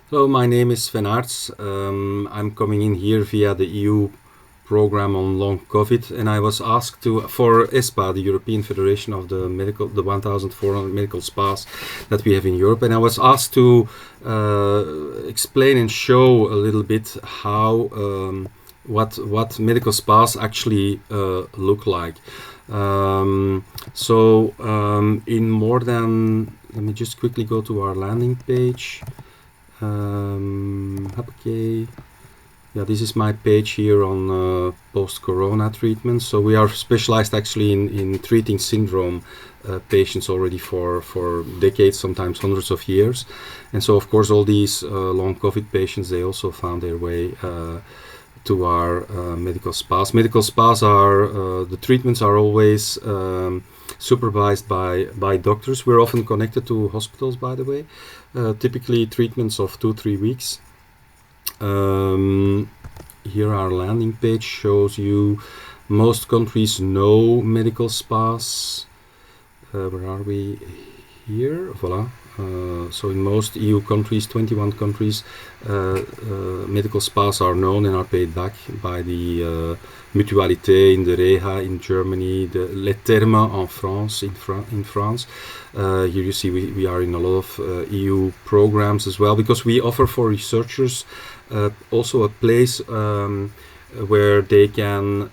Hello, my name is Sven. I'm coming in here via the EU program on long COVID, and I was asked for ESPA, the European Federation of the 1,400 medical spas that we have in Europe, and I was asked to explain and show a little bit how what medical spas actually look like. In more than, let me just quickly go to our landing page. Okay. Yeah, this is my page here on post-corona treatment. So we are specialized actually in treating syndrome patients already for decades, sometimes hundreds of years. And so, of course, all these long COVID patients, they also found their way to our medical spas. Medical spas are, the treatments are always supervised by doctors. We're often connected to hospitals, by the way. Typically treatments of 2-3 weeks. Here our landing page shows you most countries know medical spas. Where are we? Here, voila. So in most EU countries, 21 countries, medical spas are known and are paid back by the Mutualité in the Reha in Germany, the Les Thermes en France, in France. Here you see we are in a lot of EU programs as well, because we offer for researchers also a place where they can,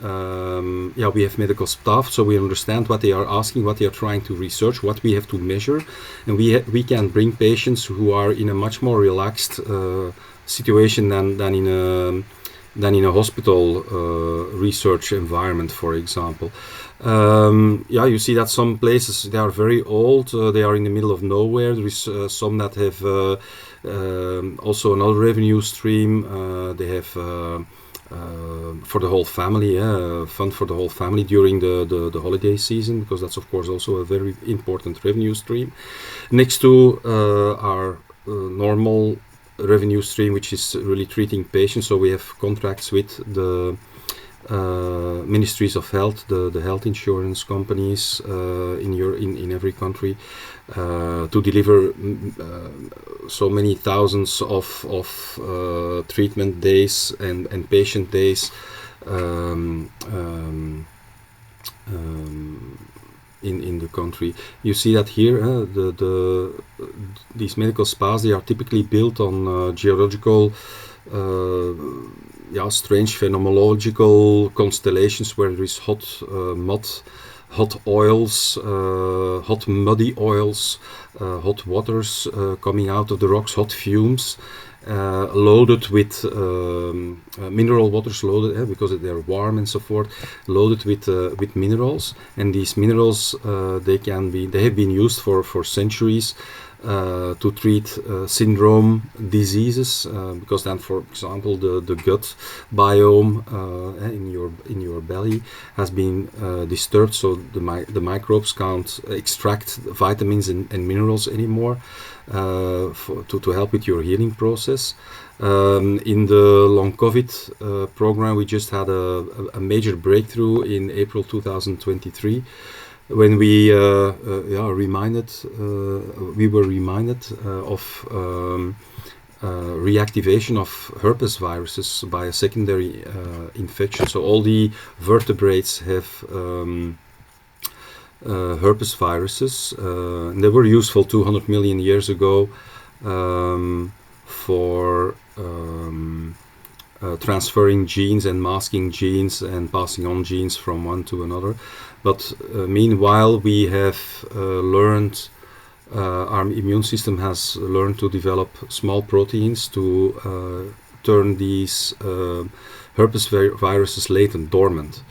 we have medical staff, so we understand what they are asking, what they are trying to research, what we have to measure, and we can bring patients who are in a much more relaxed situation than in a hospital research environment, for example. You see that some places, they are very old, they are in the middle of nowhere. There is some that have also another revenue stream. They have for the whole family, fund for the whole family during the holiday season, because that's of course also a very important revenue stream. Next to our normal revenue stream, which is really treating patients, so we have contracts with the ministries of health, the health insurance companies in every country, to deliver so many thousands of treatment days and patient days in the country. You see that here, these medical spas, they are typically built on geological strange phenomenological constellations where there is hot mud, hot oils, hot muddy oils, hot waters coming out of the rocks, hot fumes, loaded with mineral waters, loaded because they're warm and so forth, loaded with minerals. And these minerals, they have been used for centuries to treat syndrome diseases, because then, for example, the gut biome in your belly has been disturbed, so the microbes can't extract vitamins and minerals anymore to help with your healing process. In the LongCovid program, we just had a major breakthrough in April 2023. When we were reminded of reactivation of herpes viruses by a secondary infection. So all the vertebrates have herpes viruses. And they were useful 200 million years ago for transferring genes and masking genes and passing on genes from one to another. But meanwhile, we have learned, our immune system has learned to develop small proteins to turn these herpes viruses latent, dormant.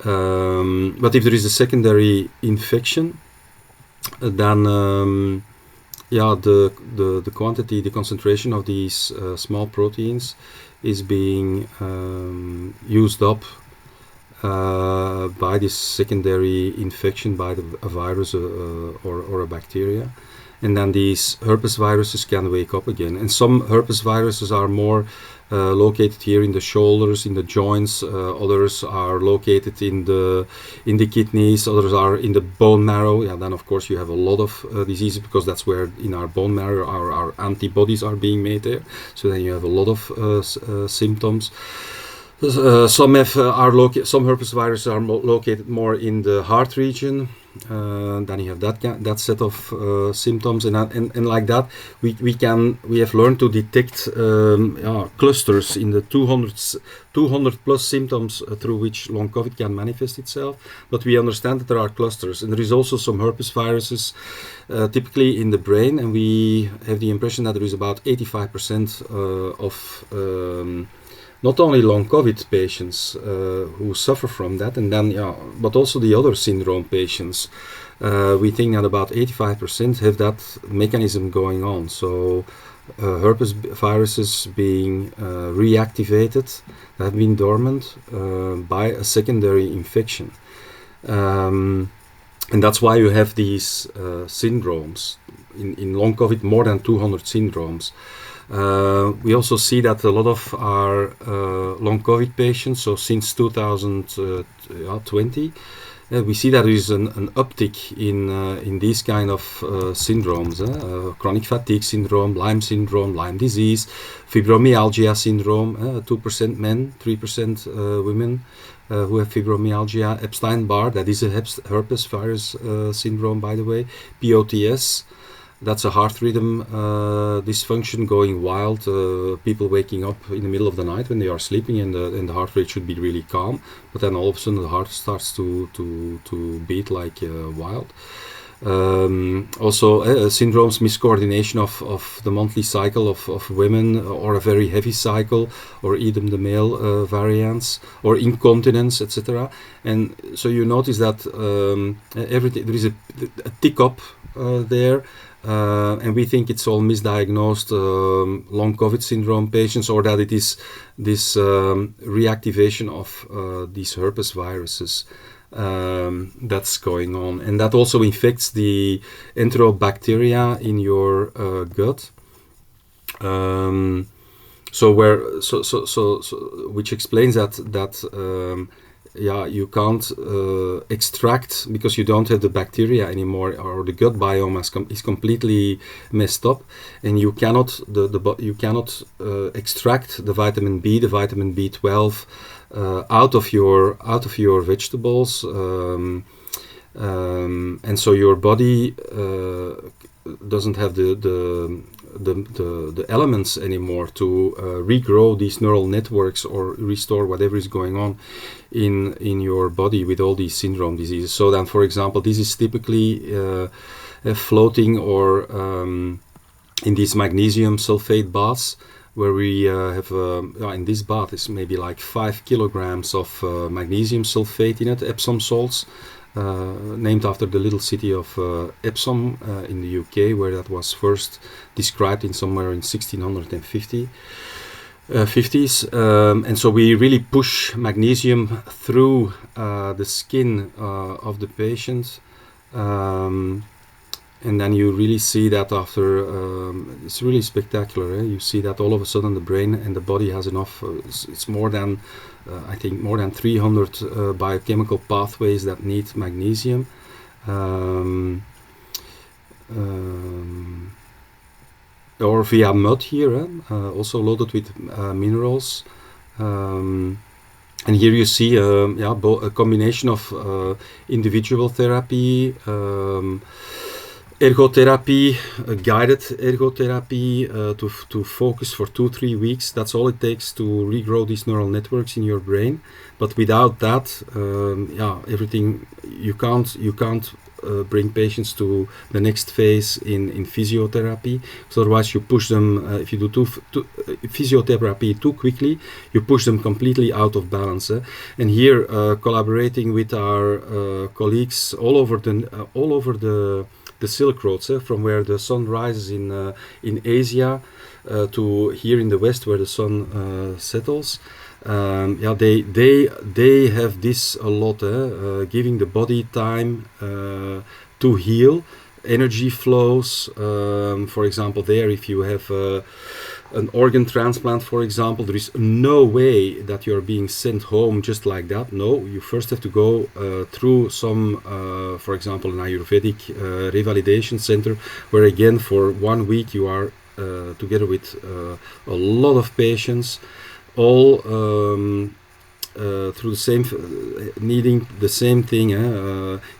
But if there is a secondary infection, then the quantity, the concentration of these small proteins is being used up by this secondary infection by a virus or a bacteria, and then these herpes viruses can wake up again. And some herpes viruses are more located here in the shoulders, in the joints. Others are located in the kidneys. Others are in the bone marrow. Yeah, then of course you have a lot of diseases, because that's where in our bone marrow our antibodies are being made there. So then you have a lot of symptoms. Some herpes viruses are located more in the heart region. Then you have that set of symptoms, and like that we have learned to detect clusters in the 200 plus symptoms through which long COVID can manifest itself. But we understand that there are clusters, and there is also some herpes viruses typically in the brain, and we have the impression that there is about 85% of not only long COVID patients who suffer from that, and then but also the other syndrome patients. We think that about 85% have that mechanism going on. So herpes viruses being reactivated, have been dormant by a secondary infection. And that's why you have these syndromes. In long COVID, more than 200 syndromes. We also see that a lot of our long COVID patients, so since 2020, we see that there is an uptick in these kind of syndromes, chronic fatigue syndrome, Lyme disease, fibromyalgia syndrome, 2% men, 3% women who have fibromyalgia, Epstein-Barr, that is a herpes virus syndrome, by the way, POTS. That's a heart rhythm dysfunction going wild, people waking up in the middle of the night when they are sleeping, and the heart rate should be really calm, but then all of a sudden the heart starts to beat like wild. Also syndromes, miscoordination of the monthly cycle of women, or a very heavy cycle, or even the male variants, or incontinence, etc. And so you notice that everything, there is a tick up there. And we think it's all misdiagnosed long COVID syndrome patients, or that it is this reactivation of these herpes viruses that's going on, and that also infects the enterobacteria in your gut. Which explains that you can't extract, because you don't have the bacteria anymore, or the gut biome is completely messed up, and you cannot extract the vitamin B, the vitamin B12 out of your vegetables, and so your body doesn't have the elements anymore to regrow these neural networks or restore whatever is going on in your body with all these syndrome diseases. So then, for example, this is typically floating or in these magnesium sulfate baths, where we have in this bath is maybe like 5 kilograms of magnesium sulfate in it, Epsom salts, named after the little city of Epsom in the UK, where that was first described in somewhere in 1650. 50s, and so we really push magnesium through the skin of the patient, and then you really see that after it's really spectacular. You see that all of a sudden the brain and the body has enough. It's more than I think more than 300 biochemical pathways that need magnesium. Or via mud here, also loaded with minerals. And here you see a combination of individual therapy, ergotherapy, guided ergotherapy to focus for 2-3 weeks. That's all it takes to regrow these neural networks in your brain. But without that, everything, you can't bring patients to the next phase in physiotherapy. So otherwise you push them, if you do physiotherapy too quickly, you push them completely out of balance. And here, collaborating with our colleagues all over the Silk Roads, from where the sun rises in Asia to here in the West where the sun settles. They have this a lot, giving the body time to heal, energy flows. For example, there, if you have an organ transplant, for example, there is no way that you're being sent home just like that. No, you first have to go through some, for example, an Ayurvedic revalidation center, where again for 1 week you are together with a lot of patients, all through the same, needing the same thing,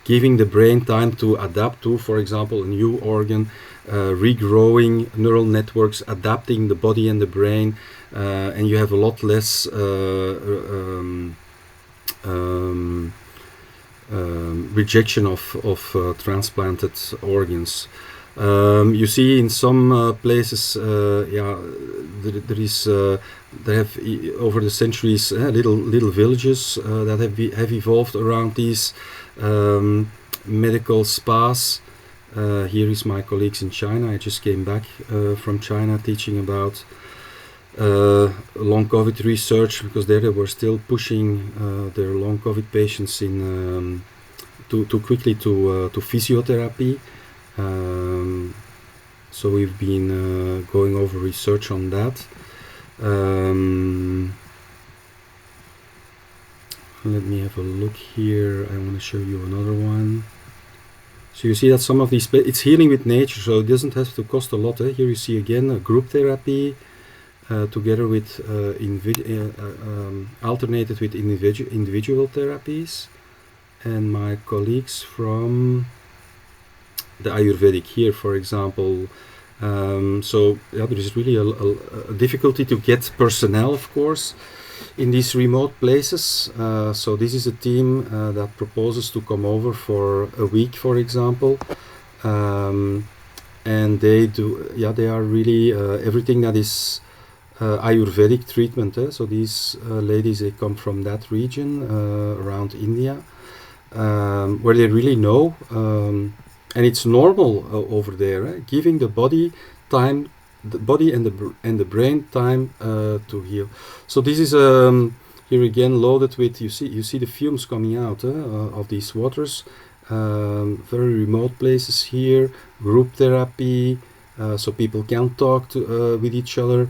giving the brain time to adapt to, for example, a new organ, regrowing neural networks, adapting the body and the brain, and you have a lot less rejection of transplanted organs. You see in some places, there have over the centuries little villages that have evolved around these medical spas. Here is my colleagues in China. I just came back from China teaching about LongCovid research, because there they were still pushing their LongCovid patients in too quickly to physiotherapy. So we've been going over research on that. Let me have a look here. I want to show you another one. So you see that some of these, it's healing with nature, so it doesn't have to cost a lot. Here you see again a group therapy together with alternated with individual therapies. And my colleagues from the Ayurvedic here, for example. So there is really a difficulty to get personnel, of course, in these remote places. So this is a team that proposes to come over for a week, for example, and they are really everything that is Ayurvedic treatment. So these ladies, they come from that region around India, where they really know. And it's normal over there, giving the body time, the body and the brain time to heal. So this is here again loaded with, you see the fumes coming out of these waters. Very remote places here, group therapy, so people can talk with each other.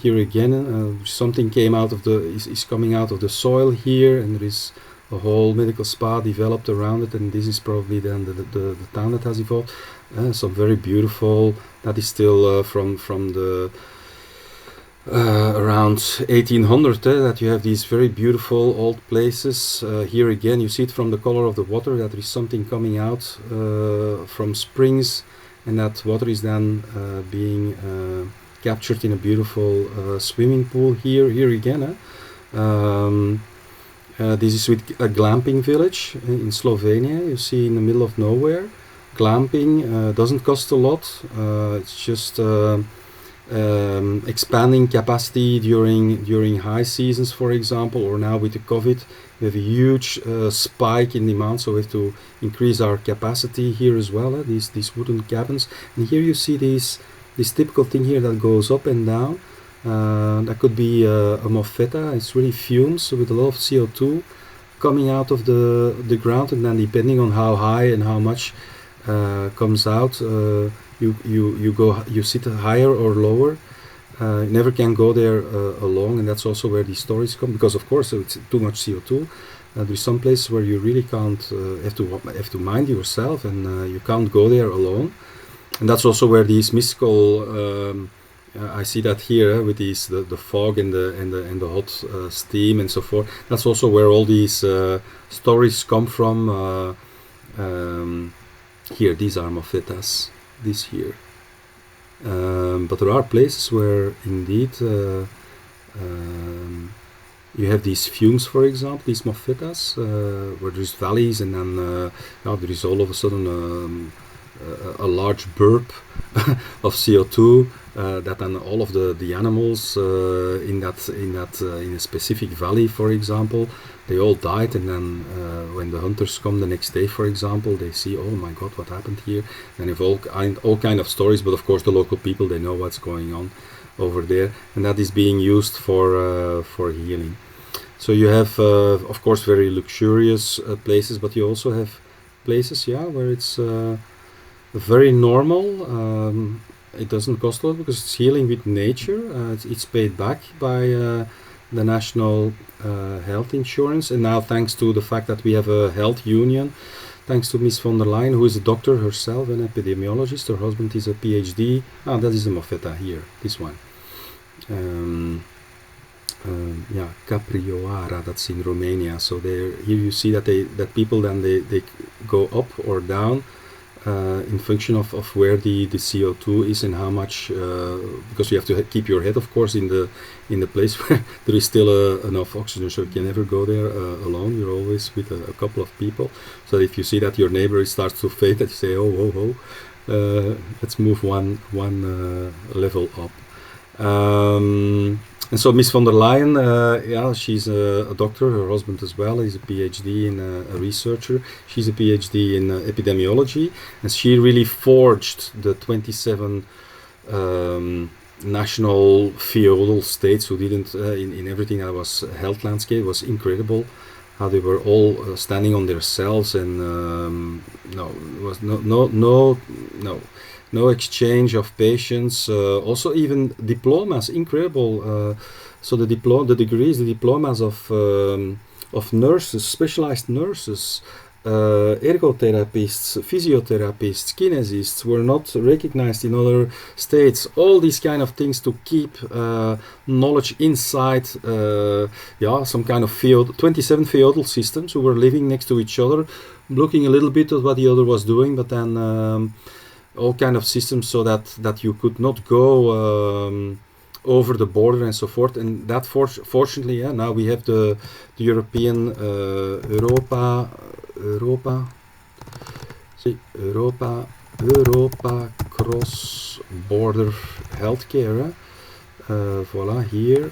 Here again, something came out of is coming out of the soil here, and there is a whole medical spa developed around it, and this is probably then the town that has evolved. Some very beautiful, that is still from the around 1800, that you have these very beautiful old places. Here again you see it from the color of the water, that there is something coming out from springs, and that water is then being captured in a beautiful swimming pool here again. This is with a glamping village in Slovenia. You see in the middle of nowhere. Glamping doesn't cost a lot. It's just expanding capacity during high seasons, for example, or now with the COVID, we have a huge spike in demand, so we have to increase our capacity here as well. These wooden cabins, and here you see this typical thing here that goes up and down. That could be a moffetta. It's really fumes with a lot of CO2 coming out of the ground, and then depending on how high and how much comes out, you sit higher or lower. You never can go there alone, and that's also where these stories come, because of course it's too much CO2. There's some places where you really can't have to mind yourself, and you can't go there alone. And that's also where these mystical I see that here with these the fog and the hot steam and so forth. That's also where all these stories come from. Here, these are moffettas. This here, but there are places where indeed you have these fumes, for example, these moffettas, where there's valleys, and then now there is all of a sudden a large burp of CO2 that then all of the animals in a specific valley, for example, they all died, and then when the hunters come the next day, for example, they see, oh my God, what happened here? And if all kind of stories, but of course the local people, they know what's going on over there, and that is being used for healing. So you have of course very luxurious places, but you also have places where it's very normal. It doesn't cost a lot because it's healing with nature. It's paid back by the national health insurance, and now thanks to the fact that we have a health union, thanks to Miss von der Leyen, who is a doctor herself, an epidemiologist. Her husband is a PhD. Ah, that is the Moffetta here, this one. Yeah, Caprioara, that's in Romania. So here you see that that people then they go up or down in function of where the CO2 is and how much, because you have to keep your head, of course, in the place where there is still enough oxygen, so you can never go there alone. You're always with a couple of people. So if you see that your neighbor starts to fade, that you say, oh, let's move one level up. And so Miss von der Leyen, yeah, she's a doctor. Her husband as well is a PhD and a researcher. She's a PhD in epidemiology, and she really forged the 27 national feudal states who didn't in everything that was health landscape. It was incredible how they were all standing on themselves, and no, it was no exchange of patients, also even diplomas, incredible. So the degrees, the diplomas of nurses, specialized nurses, ergotherapists, physiotherapists, kinesists were not recognized in other states. All these kind of things to keep knowledge inside, yeah, some kind of 27 feudal systems who were living next to each other, looking a little bit at what the other was doing, but then all kind of systems so that you could not go over the border and so forth. And that fortunately, yeah, now we have the European Europa cross-border healthcare. Voila, here.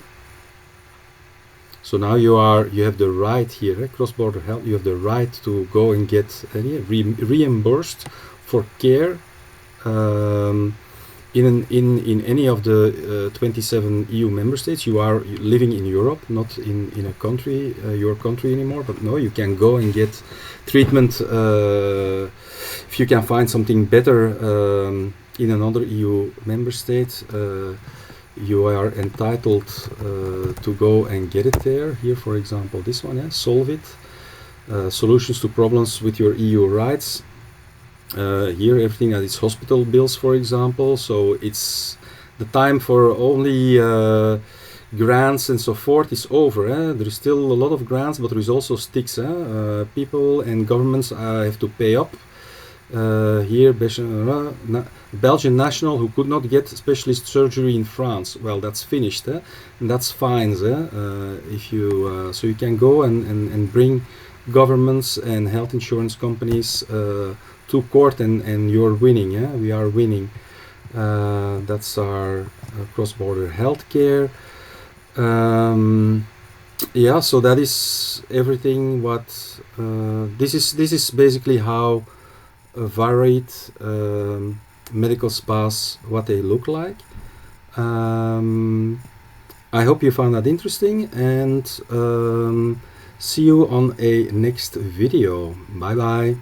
So now you have the right here, cross-border health. You have the right to go and get reimbursed for care. In any of the 27 EU member states. You are living in Europe, not in a country, your country anymore, but no, you can go and get treatment if you can find something better in another EU member state. You are entitled to go and get it there. Here, for example, this one, yeah, Solve It. Solutions to problems with your EU rights. Here everything that is hospital bills, for example, so it's the time for only grants and so forth is over. There is still a lot of grants, but there is also sticks. People and governments have to pay up. Here Belgian national who could not get specialist surgery in France, well, that's finished, and that's fines. If you so you can go and bring governments and health insurance companies to court, and you're winning. Yeah, we are winning. That's our cross-border healthcare. Yeah, so that is everything. What this is basically how varied medical spas, what they look like. I hope you found that interesting, and see you on a next video. Bye bye.